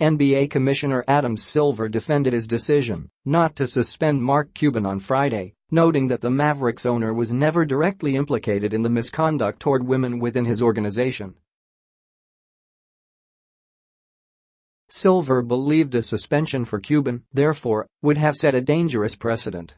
NBA Commissioner Adam Silver defended his decision not to suspend Mark Cuban on Friday, noting that the Mavericks owner was never directly implicated in the misconduct toward women within his organization. Silver believed a suspension for Cuban, therefore, would have set a dangerous precedent.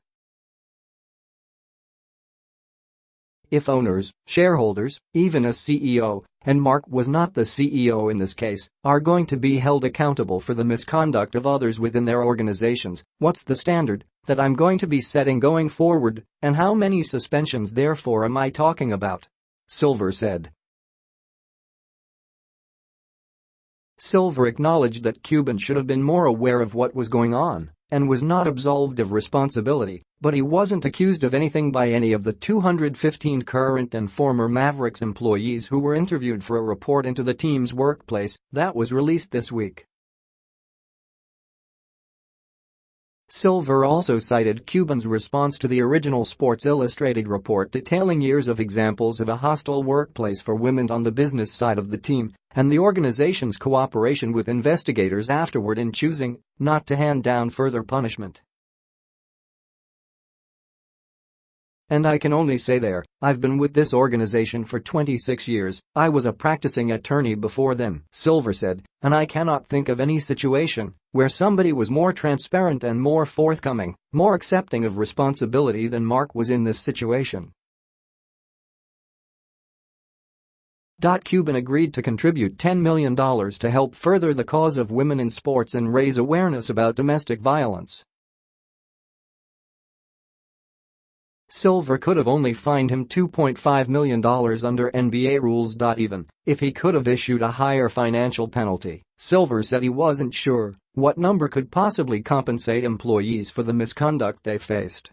If owners, shareholders, even a CEO, and Mark was not the CEO in this case, are going to be held accountable for the misconduct of others within their organizations, what's the standard that I'm going to be setting going forward, and how many suspensions therefore am I talking about? Silver said. Silver acknowledged that Cuban should have been more aware of what was going on and was not absolved of responsibility, but he wasn't accused of anything by any of the 215 current and former Mavericks employees who were interviewed for a report into the team's workplace that was released this week. Silver also cited Cuban's response to the original Sports Illustrated report detailing years of examples of a hostile workplace for women on the business side of the team and the organization's cooperation with investigators afterward in choosing not to hand down further punishment. And I can only say I've been with this organization for 26 years, I was a practicing attorney before then, Silver said, and I cannot think of any situation where somebody was more transparent and more forthcoming, more accepting of responsibility than Mark was in this situation. Cuban agreed to contribute $10 million to help further the cause of women in sports and raise awareness about domestic violence. Silver could have only fined him $2.5 million under NBA rules. Even if he could have issued a higher financial penalty, Silver said he wasn't sure what number could possibly compensate employees for the misconduct they faced.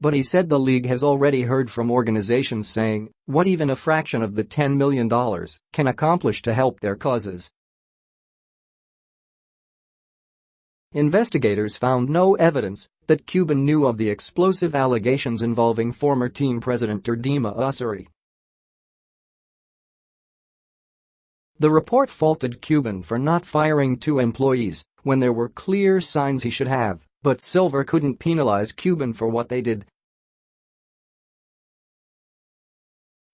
But he said the league has already heard from organizations saying what even a fraction of the $10 million can accomplish to help their causes. Investigators found no evidence that Cuban knew of the explosive allegations involving former team president Dima Ussery. The report faulted Cuban for not firing 2 employees when there were clear signs he should have, but Silver couldn't penalize Cuban for what they did.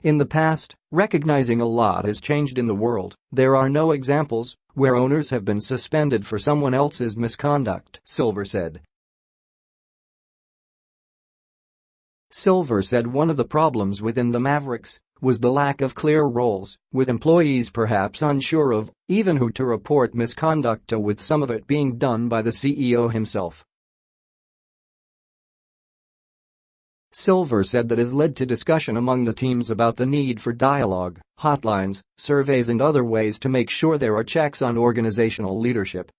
In the past, recognizing a lot has changed in the world, there are no examples where owners have been suspended for someone else's misconduct, Silver said. Silver said one of the problems within the Mavericks was the lack of clear roles, with employees perhaps unsure of even who to report misconduct to, with some of it being done by the CEO himself. Silver said that has led to discussion among the teams about the need for dialogue, hotlines, surveys and other ways to make sure there are checks on organizational leadership.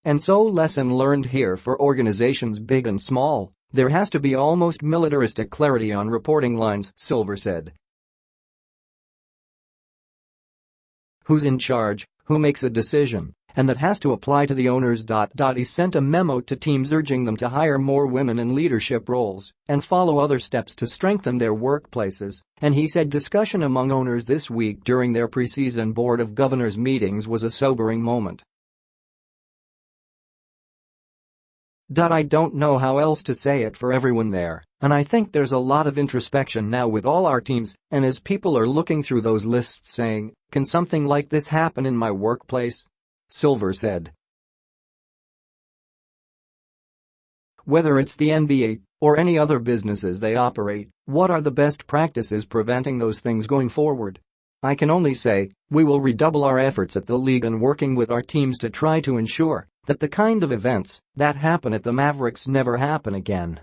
And so, lesson learned here for organizations big and small, there has to be almost militaristic clarity on reporting lines, Silver said. Who's in charge, who makes a decision, and that has to apply to the owners. He sent a memo to teams urging them to hire more women in leadership roles and follow other steps to strengthen their workplaces, and he said discussion among owners this week during their preseason Board of Governors meetings was a sobering moment. I don't know how else to say it for everyone there, and I think there's a lot of introspection now with all our teams, and as people are looking through those lists saying, can something like this happen in my workplace? Silver said. Whether it's the NBA or any other businesses they operate, what are the best practices preventing those things going forward? I can only say, we will redouble our efforts at the league and working with our teams to try to ensure that the kind of events that happen at the Mavericks never happen again.